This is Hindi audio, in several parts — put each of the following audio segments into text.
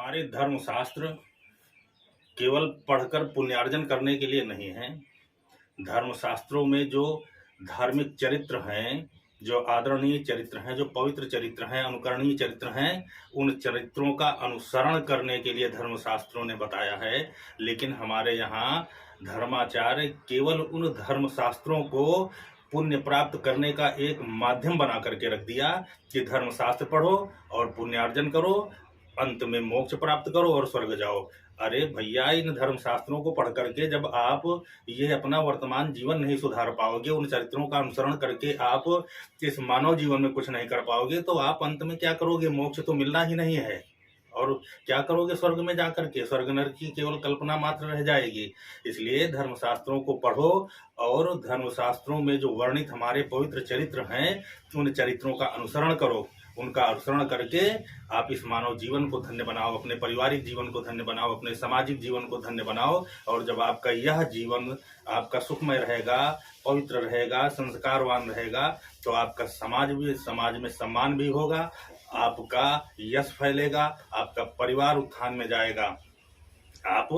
हमारे धर्मशास्त्र केवल पढ़कर पुण्यार्जन करने के लिए नहीं है। धर्मशास्त्रों में जो धार्मिक चरित्र हैं, जो आदरणीय चरित्र हैं, जो पवित्र चरित्र हैं, अनुकरणीय चरित्र हैं, उन चरित्रों का अनुसरण करने के लिए धर्मशास्त्रों ने बताया है। लेकिन हमारे यहाँ धर्माचार्य केवल उन धर्मशास्त्रों को पुण्य प्राप्त करने का एक माध्यम बना करके रख दिया कि धर्मशास्त्र पढ़ो और पुण्यार्जन करो, अंत में मोक्ष प्राप्त करो और स्वर्ग जाओ। अरे भैया, इन धर्मशास्त्रों को पढ़ करके जब आप ये अपना वर्तमान जीवन नहीं सुधार पाओगे, उन चरित्रों का अनुसरण करके आप इस मानव जीवन में कुछ नहीं कर पाओगे, तो आप अंत में क्या करोगे? मोक्ष तो मिलना ही नहीं है। और क्या करोगे स्वर्ग में जाकर के? स्वर्ग नरक की केवल कल्पना मात्र रह जाएगी। इसलिए धर्मशास्त्रों को पढ़ो और धर्मशास्त्रों में जो वर्णित हमारे पवित्र चरित्र हैं, उन चरित्रों का अनुसरण करो। उनका अनुसरण करके आप इस मानव जीवन को धन्य बनाओ, अपने पारिवारिक जीवन को धन्य बनाओ, अपने सामाजिक जीवन को धन्य बनाओ। और जब आपका यह जीवन आपका सुखमय रहेगा, पवित्र रहेगा, संस्कारवान रहेगा, तो आपका समाज में सम्मान भी होगा, आपका यश फैलेगा, आपका परिवार उत्थान में जाएगा। आप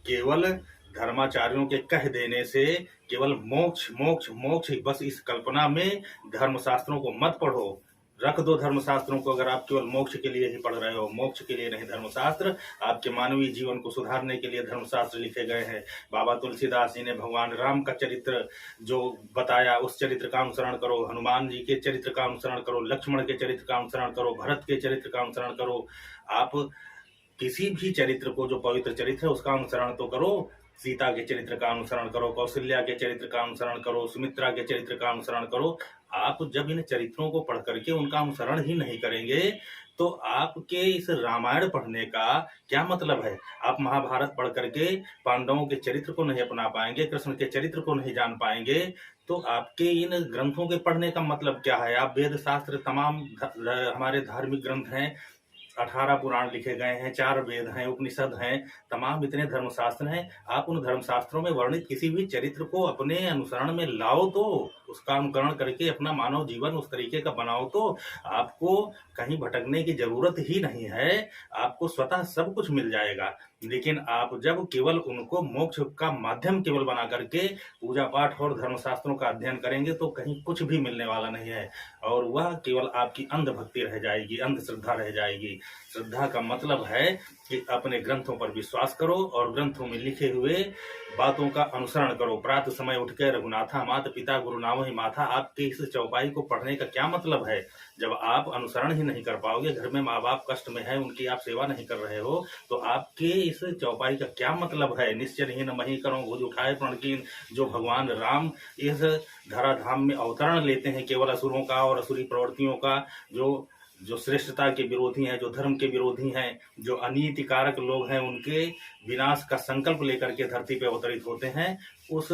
केवल धर्माचार्यों के कह देने से केवल मोक्ष मोक्ष मोक्ष बस इस कल्पना में धर्मशास्त्रों को मत पढ़ो। रख दो धर्मशास्त्रों को। अगर आप केवल मोक्ष के लिए ही पढ़ रहे हो, मोक्ष के लिए नहीं। धर्मशास्त्र आपके मानवीय जीवन को सुधारने के लिए धर्मशास्त्र लिखे गए हैं। बाबा तुलसीदास जी ने भगवान राम का चरित्र जो बताया, उस चरित्र का अनुसरण करो। हनुमान जी के चरित्र का अनुसरण करो, लक्ष्मण के चरित्र का अनुसरण करो, भरत के चरित्र का अनुसरण करो। आप किसी भी चरित्र को, जो पवित्र चरित्र है, उसका अनुसरण तो करो। सीता के चरित्र का अनुसरण करो, कौशल्या के चरित्र का अनुसरण करो, सुमित्रा के चरित्र का अनुसरण करो। आप जब इन चरित्रों को पढ़ करके उनका अनुसरण ही नहीं करेंगे, तो आपके इस रामायण पढ़ने का क्या मतलब है? आप महाभारत पढ़ करके पांडवों के चरित्र को नहीं अपना पाएंगे, कृष्ण के चरित्र को नहीं जान पाएंगे, तो आपके इन ग्रंथों के पढ़ने का मतलब क्या है? आप वेद शास्त्र, तमाम हमारे धार्मिक ग्रंथ हैं, 18 पुराण लिखे गए हैं, 4 वेद हैं, उपनिषद हैं, तमाम इतने धर्मशास्त्र हैं। आप उन धर्मशास्त्रों में वर्णित किसी भी चरित्र को अपने अनुसरण में लाओ, तो उसका अनुकरण करके अपना मानव जीवन उस तरीके का बनाओ, तो आपको कहीं भटकने की जरूरत ही नहीं है। आपको स्वतः सब कुछ मिल जाएगा। लेकिन आप जब केवल उनको मोक्ष का माध्यम केवल बना करके पूजा पाठ और धर्मशास्त्रों का अध्ययन करेंगे, तो कहीं कुछ भी मिलने वाला नहीं है। और वह केवल आपकी अंधभक्ति रह जाएगी, अंधश्रद्धा रह जाएगी। श्रद्धा का मतलब है कि अपने ग्रंथों पर विश्वास करो और ग्रंथों में लिखे हुए बातों का अनुसरण करो। प्रातः समय उठ के रघुनाथा माता पिता गुरु नामहि माथा। आपके इस चौपाई को पढ़ने का क्या मतलब है? जब आप अनुसरण ही नहीं कर पाओगे, घर में माँ बाप कष्ट में है, उनकी आप सेवा नहीं कर रहे हो, तो आपके इस चौपाई का क्या मतलब है? निश्चरहीन मही करो भुज उठाए प्रणकीन। जो भगवान राम इस धराधाम में अवतरण लेते हैं केवल असुरों का और असुरी प्रवृत्तियों का, जो श्रेष्ठता के विरोधी हैं, जो धर्म के विरोधी हैं, जो अनीतिकारक लोग हैं, उनके विनाश का संकल्प लेकर के धरती पे अवतरित होते हैं, उस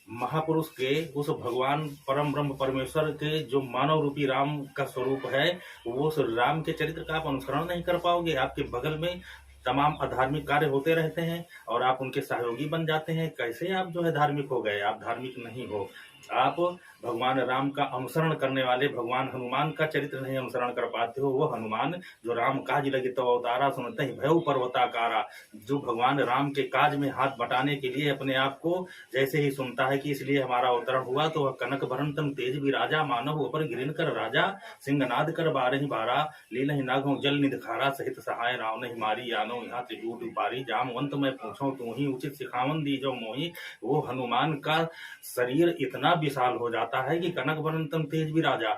महापुरुष के, उस भगवान परम ब्रह्म परमेश्वर के जो मानव रूपी राम का स्वरूप है, वो उस राम के चरित्र का आप अनुसरण नहीं कर पाओगे। आपके बगल में तमाम अधार्मिक कार्य होते रहते हैं और आप उनके सहयोगी बन जाते हैं। कैसे आप जो है धार्मिक हो गए? आप धार्मिक नहीं हो। आप भगवान राम का अनुसरण करने वाले भगवान हनुमान का चरित्र नहीं अनुसरण कर पाते हो। वो हनुमान जो राम काज लगे तो अवतारा, सुनते ही भय पर्वताकारा। जो भगवान राम के काज में हाथ बटाने के लिए अपने आप को जैसे ही सुनता है कि इसलिए हमारा अवतरण हुआ, तो वह कनक भरन तम तेज भी राजा, मानव ऊपर गिरिन कर राजा, सिंहनाद कर बारही बारा, लीलहि नागों जल निध खारा, सहित सहाय राव नहीं मारी, यानो यहाँ त्रिजूट पारी, जामवंत मैं पूछो तू ही, उचित सिखावन दी जो मोही। वो हनुमान का शरीर इतना विशाल हो जाता है कि कनक वरन तम तेज भी राजा,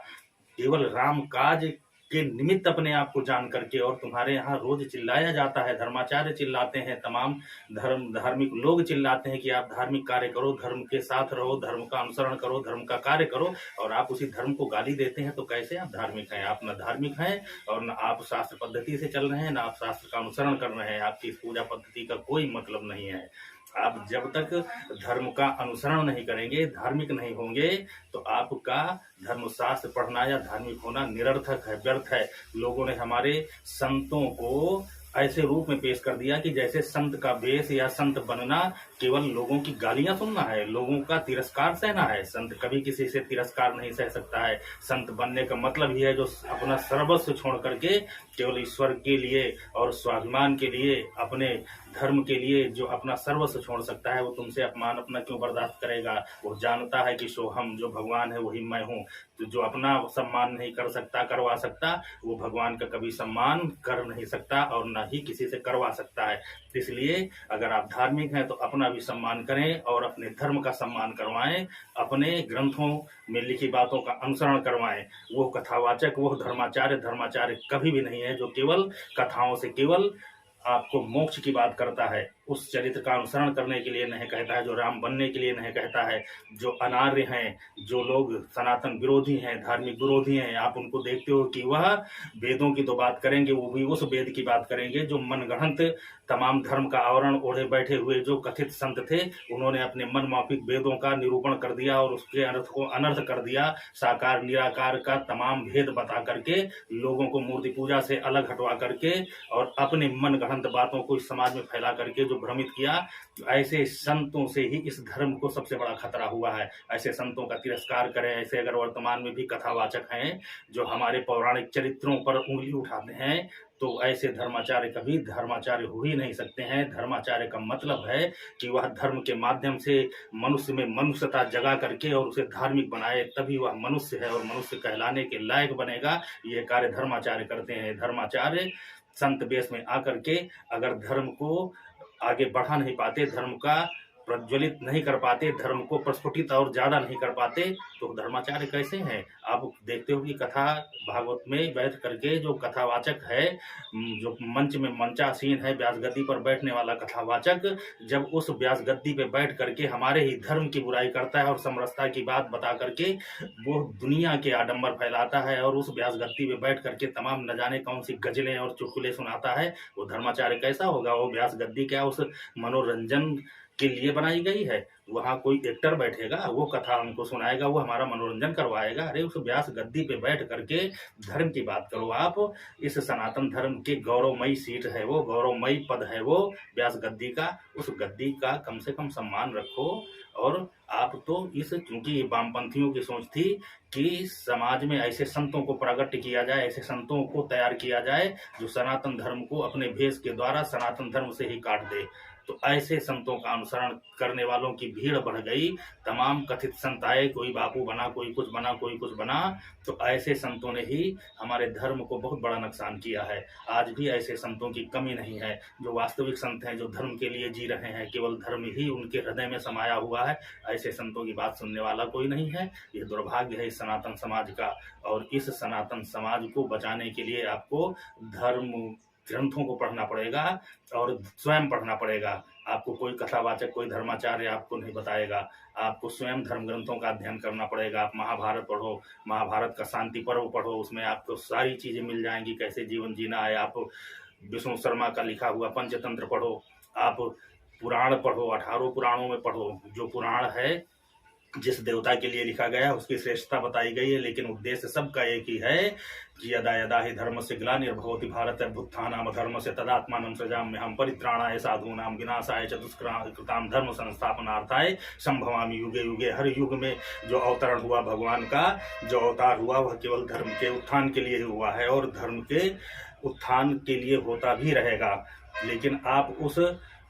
केवल राम काज के निमित्त अपने आप को जान करके। और तुम्हारे यहाँ रोज चिल्लाया जाता है, धर्माचार्य चिल्लाते हैं, तमाम धार्मिक लोग चिल्लाते हैं कि आप धार्मिक कार्य करो, धर्म के साथ रहो, धर्म का अनुसरण करो, धर्म का कार्य करो, और आप उसी धर्म को गाली देते हैं। तो कैसे आप धार्मिक हैं? आप न धार्मिक हैं और न आप शास्त्र पद्धति से चल रहे हैं, न आप शास्त्र का अनुसरण कर रहे हैं। आपकी इस पूजा पद्धति का कोई मतलब नहीं है। आप जब तक धर्म का अनुसरण नहीं करेंगे, धार्मिक नहीं होंगे, तो आपका धर्मशास्त्र पढ़ना या धार्मिक होना निरर्थक है, व्यर्थ है। लोगों ने हमारे संतों को ऐसे रूप में पेश कर दिया कि जैसे संत का वेश या संत बनना केवल लोगों की गालियां सुनना है, लोगों का तिरस्कार सहना है। संत कभी किसी से तिरस्कार नहीं सह सकता है। संत बनने का मतलब ही है जो अपना सर्वस्व छोड़ करके केवल ईश्वर के लिए और स्वाभिमान के लिए, अपने धर्म के लिए जो अपना सर्वस्व छोड़ सकता है, वो तुमसे अपमान अपना क्यों बर्दाश्त करेगा। वो जानता है कि सो हम, जो भगवान है वही मैं हूँ। तो जो अपना सम्मान नहीं कर सकता, करवा सकता, वो भगवान का कभी सम्मान कर नहीं सकता और न ही किसी से करवा सकता है। इसलिए अगर आप धार्मिक हैं तो अपना भी सम्मान करें और अपने धर्म का सम्मान करवाएं, अपने ग्रंथों में लिखी बातों का अनुसरण करवाएं। वो कथावाचक, वो धर्माचार्य कभी भी नहीं है जो केवल कथाओं से केवल आपको मोक्ष की बात करता है। उस चरित्र का अनुसरण करने के लिए नहीं कहता है, जो राम बनने के लिए नहीं कहता है। जो अनार्य हैं, जो लोग सनातन विरोधी हैं, धार्मिक विरोधी हैं, आप उनको देखते हो कि वह वेदों की तो बात करेंगे, वो भी उस वेद की बात करेंगे जो मनगढ़ंत तमाम धर्म का आवरण ओढ़े बैठे हुए जो कथित संत थे, उन्होंने अपने मन माफिक वेदों का निरूपण कर दिया और उसके अर्थ को अनर्थ कर दिया। साकार निराकार का तमाम भेद बता करके, लोगों को मूर्ति पूजा से अलग हटवा करके और अपने मन गढ़ंत बातों को इस समाज में फैला करके जो भ्रमित किया। ऐसे संतों से ही इस धर्म को सबसे बड़ा खतरा हुआ है। ऐसे संतों का तिरस्कार करें। ऐसे अगर वर्तमान में भी कथावाचक हैं जो हमारे पौराणिक चरित्रों पर उंगली उठाते हैं, तो ऐसे धर्माचार्य कभी धर्माचार्य हो ही नहीं सकते हैं। धर्माचार्य का मतलब है कि वह धर्म के माध्यम से मनुष्य में मनुष्यता जगा करके और उसे धार्मिक बनाए, तभी वह मनुष्य है और मनुष्य कहलाने के लायक बनेगा। ये कार्य धर्माचार्य करते हैं। धर्माचार्य संत वेश में आकर के अगर धर्म को आगे बढ़ा नहीं पाते, धर्म का प्रज्वलित नहीं कर पाते, धर्म को प्रस्फुटित और ज्यादा नहीं कर पाते, तो धर्माचार्य कैसे हैं। आप देखते हो कि कथा भागवत में बैठ करके जो कथावाचक है, जो मंच में मंचासीन है, व्यास गद्दी पर बैठने वाला कथावाचक, जब उस व्यास गद्दी पे बैठ करके हमारे ही धर्म की बुराई करता है और समरसता की बात बता करके वो दुनिया के आडंबर फैलाता है और उस व्यास गद्दी पे बैठ करके तमाम न जाने कौन सी गजलें और चुटकुले सुनाता है, वो धर्माचार्य कैसा होगा। वो व्यास गद्दी क्या उस मनोरंजन के लिए बनाई गई है। वहाँ कोई एक्टर बैठेगा, वो कथा हमको सुनाएगा, वो हमारा मनोरंजन करवाएगा। अरे उस व्यास गद्दी पे बैठ करके धर्म की बात करो। आप इस सनातन धर्म के गौरवमयी सीट है, वो गौरवमयी पद है वो व्यास गद्दी का, उस गद्दी का कम से कम सम्मान रखो। और आप तो इस, क्योंकि वामपंथियों की सोच थी कि समाज में ऐसे संतों को प्रकट किया जाए, ऐसे संतों को तैयार किया जाए जो सनातन धर्म को अपने भेष के द्वारा सनातन धर्म से ही काट दे। तो ऐसे संतों का अनुसरण करने वालों की भीड़ बढ़ गई। तमाम कथित संत आए, कोई बापू बना, कोई कुछ बना, कोई कुछ बना। तो ऐसे संतों ने ही हमारे धर्म को बहुत बड़ा नुकसान किया है। आज भी ऐसे संतों की कमी नहीं है। जो वास्तविक संत हैं, जो धर्म के लिए जी रहे हैं, केवल धर्म ही उनके हृदय में समाया हुआ है, ऐसे संतों की बात सुनने वाला कोई नहीं है। ये दुर्भाग्य है इस सनातन समाज का। और इस सनातन समाज को बचाने के लिए आपको धर्म ग्रंथों को पढ़ना पड़ेगा और स्वयं पढ़ना पड़ेगा। आपको कोई कथावाचक, कोई धर्माचार्य आपको नहीं बताएगा। आपको स्वयं धर्म ग्रंथों का अध्ययन करना पड़ेगा। आप महाभारत पढ़ो, महाभारत का शांति पर्व पढ़ो, उसमें आपको सारी चीजें मिल जाएंगी, कैसे जीवन जीना है। आप विष्णु शर्मा का लिखा हुआ पंचतंत्र पढ़ो, आप पुराण पढ़ो, 18 पुराणों में पढ़ो। जो पुराण है, जिस देवता के लिए लिखा गया, उसकी श्रेष्ठता बताई गई है, लेकिन उद्देश्य सबका एक ही है कि यदा यदा हि धर्मस्य ग्लानिर्भवति भारत अभ्युत्थानम् अधर्मस्य तदात्मानं सृजाम्यहं परित्राणाय साधूनां विनाशाय च दुष्कृतां धर्म संस्थापनार्थाय संभवामि युगे युगे। हर युग में जो अवतरण हुआ भगवान का, जो अवतार हुआ, वह केवल धर्म के उत्थान के लिए हुआ है और धर्म के उत्थान के लिए होता भी रहेगा। लेकिन आप उस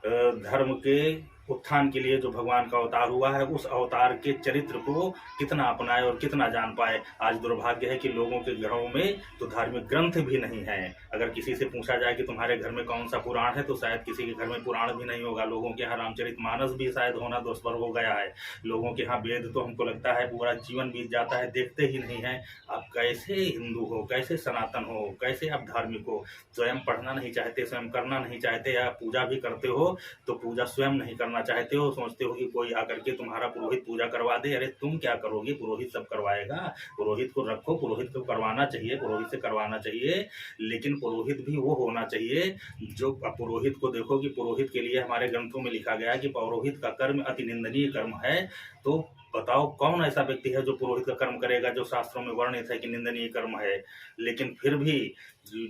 धर्म के उत्थान के लिए जो भगवान का अवतार हुआ है, उस अवतार के चरित्र को कितना अपनाए और कितना जान पाए। आज दुर्भाग्य है कि लोगों के घरों में तो धार्मिक ग्रंथ भी नहीं है। अगर किसी से पूछा जाए कि तुम्हारे घर में कौन सा पुराण है, तो शायद किसी के घर में पुराण भी नहीं होगा। लोगों के यहाँ रामचरितमानस भी शायद होना दुष्पर हो गया है। लोगों के यहाँ वेद तो हमको लगता है पूरा जीवन बीत जाता है, देखते ही नहीं है। आप कैसे हिंदू हो, कैसे सनातन हो, कैसे आप धार्मिक हो। स्वयं पढ़ना नहीं चाहते, स्वयं करना नहीं चाहते, या पूजा भी करते हो तो पूजा स्वयं नहीं करना चाहते हो। सोचते हो कि कोई आकर के तुम्हारा पुरोहित पूजा करवा दे। अरे तुम क्या करोगे, पुरोहित सब करवाएगा। पुरोहित को रखो, पुरोहित को करवाना चाहिए, पुरोहित से करवाना चाहिए, लेकिन पुरोहित भी वो होना चाहिए जो, पुरोहित को देखो कि पुरोहित के लिए हमारे ग्रंथों में लिखा गया कि पौरोहित का कर्म अति निंदनीय कर्म है। तो बताओ कौन ऐसा व्यक्ति है जो पुरोहित का कर्म करेगा, जो शास्त्रों में वर्णित है कि निंदनीय कर्म है। लेकिन फिर भी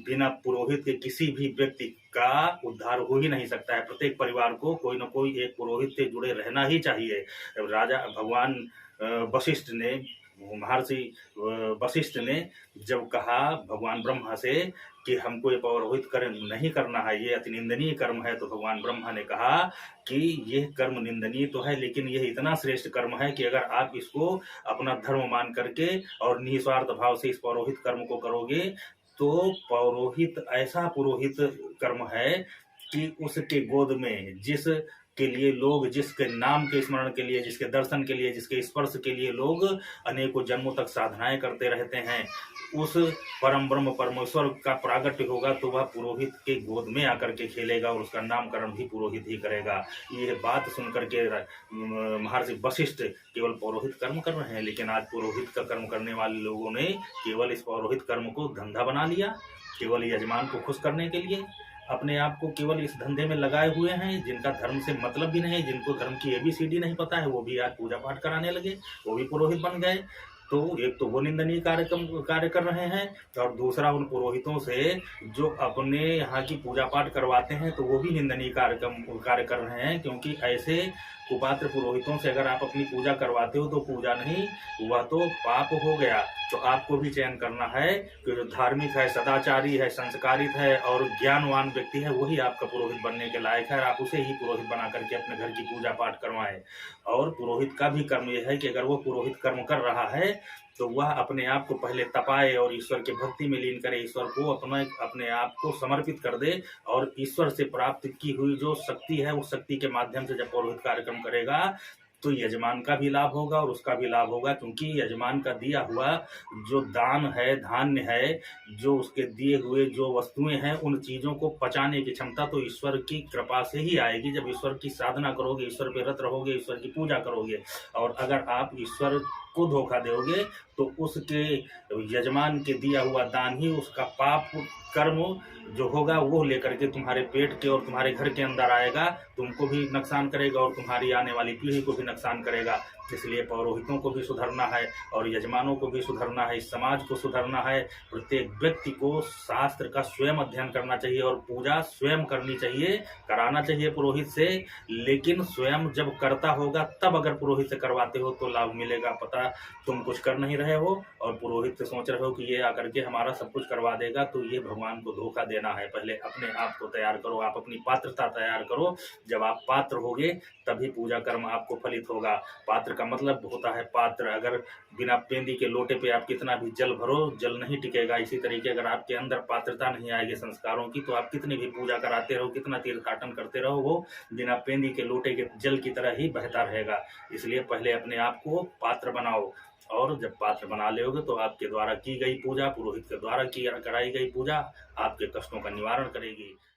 बिना पुरोहित के किसी भी व्यक्ति का उद्धार हो ही नहीं सकता है। प्रत्येक परिवार को कोई न कोई एक पुरोहित से जुड़े रहना ही चाहिए। राजा भगवान वशिष्ठ ने, महर्षि वशिष्ठ ने जब कहा भगवान ब्रह्मा से कि हमको ये पौरोहित कर्म नहीं करना है, ये अति निंदनीय कर्म है, तो भगवान ब्रह्मा ने कहा कि यह कर्म निंदनीय तो है, लेकिन यह इतना श्रेष्ठ कर्म है कि अगर आप इसको अपना धर्म मान करके और निस्वार्थ भाव से इस पौरोहित कर्म को करोगे तो पौरोहित ऐसा पुरोहित कर्म है कि उसके गोद में जिस के लिए लोग, जिसके नाम के स्मरण के लिए, जिसके दर्शन के लिए, जिसके स्पर्श के लिए लोग अनेकों जन्मों तक साधनाएं करते रहते हैं, उस परम ब्रह्म परमेश्वर का प्रागट्य होगा तो वह पुरोहित के गोद में आकर के खेलेगा और उसका नामकरण भी पुरोहित ही करेगा। ये बात सुनकर के महर्षि वशिष्ठ केवल पौरोहित कर्म कर रहे हैं, लेकिन आज पुरोहित का कर्म करने वाले लोगों ने केवल इस पौरोहित कर्म को धंधा बना लिया, केवल यजमान को खुश करने के लिए अपने आप को केवल इस धंधे में लगाए हुए हैं। जिनका धर्म से मतलब भी नहीं, जिनको धर्म की ABCD नहीं पता है, वो भी आज पूजा पाठ कराने लगे, वो भी पुरोहित बन गए। तो एक तो वो निंदनीय कार्य कर रहे हैं, और दूसरा उन पुरोहितों से जो अपने यहाँ की पूजा पाठ करवाते हैं तो वो भी निंदनीय कार्य कर रहे हैं, क्योंकि ऐसे कुपात्र पुरोहितों से अगर आप अपनी पूजा करवाते हो तो पूजा नहीं, वह तो पाप हो गया। तो आपको भी चयन करना है कि जो धार्मिक है, सदाचारी है, संस्कारित है और ज्ञानवान व्यक्ति है, वही आपका पुरोहित बनने के लायक है, और आप उसे ही पुरोहित बना करके अपने घर की पूजा पाठ करवाएं। और पुरोहित का भी कर्म यह है कि अगर वो पुरोहित कर्म कर रहा है तो वह अपने आप को पहले तपाए और ईश्वर के भक्ति में लीन करे, ईश्वर को अपने आप को समर्पित कर दे, और ईश्वर से प्राप्त की हुई जो शक्ति है उस शक्ति के माध्यम से जब पुरोहित कार्यक्रम करेगा तो यजमान का भी लाभ होगा और उसका भी लाभ होगा, क्योंकि यजमान का दिया हुआ जो दान है, धान्य है, जो उसके दिए हुए जो वस्तुएं हैं, उन चीज़ों को पचाने की क्षमता तो ईश्वर की कृपा से ही आएगी। जब ईश्वर की साधना करोगे, ईश्वर पे रत रहोगे, ईश्वर की पूजा करोगे, और अगर आप ईश्वर को धोखा दोगे तो उसके यजमान के दिया हुआ दान ही उसका पाप कर्म जो होगा वो लेकर के तुम्हारे पेट के और तुम्हारे घर के अंदर आएगा, तुमको भी नुकसान करेगा और तुम्हारी आने वाली पीढ़ी को भी नुकसान करेगा। इसलिए पौरोहितों को भी सुधरना है और यजमानों को भी सुधरना है, इस समाज को सुधरना है। प्रत्येक व्यक्ति को शास्त्र का स्वयं अध्ययन करना चाहिए और पूजा स्वयं करनी चाहिए, कराना चाहिए पुरोहित से, लेकिन स्वयं जब करता होगा तब अगर पुरोहित से करवाते हो तो लाभ मिलेगा। पता तुम कुछ कर नहीं रहे हो और पुरोहित से सोच रहे हो कि ये आकर के हमारा सब कुछ करवा देगा, तो ये भगवान को धोखा देना है। पहले अपने आप को तैयार करो, आप अपनी पात्रता तैयार करो। जब आप पात्र होगे तभी पूजा कर्म आपको फलित होगा। पात्र का मतलब होता है पात्र। अगर बिना पेंदी के लोटे पे आप कितना भी जल भरो, जल नहीं टिकेगा। इसी तरीके अगर आपके अंदर पात्रता नहीं आएगी संस्कारों की, तो आप कितनी भी पूजा कराते रहो, कितना तीर्थाटन करते रहो, वो बिना पेंदी के लोटे के जल की तरह ही बहता रहेगा। इसलिए पहले अपने आप को पात्र बनाओ, और जब पात्र बना लोगे तो आपके द्वारा की गई पूजा, पुरोहित के द्वारा की कराई गई पूजा आपके कष्टों का निवारण करेगी।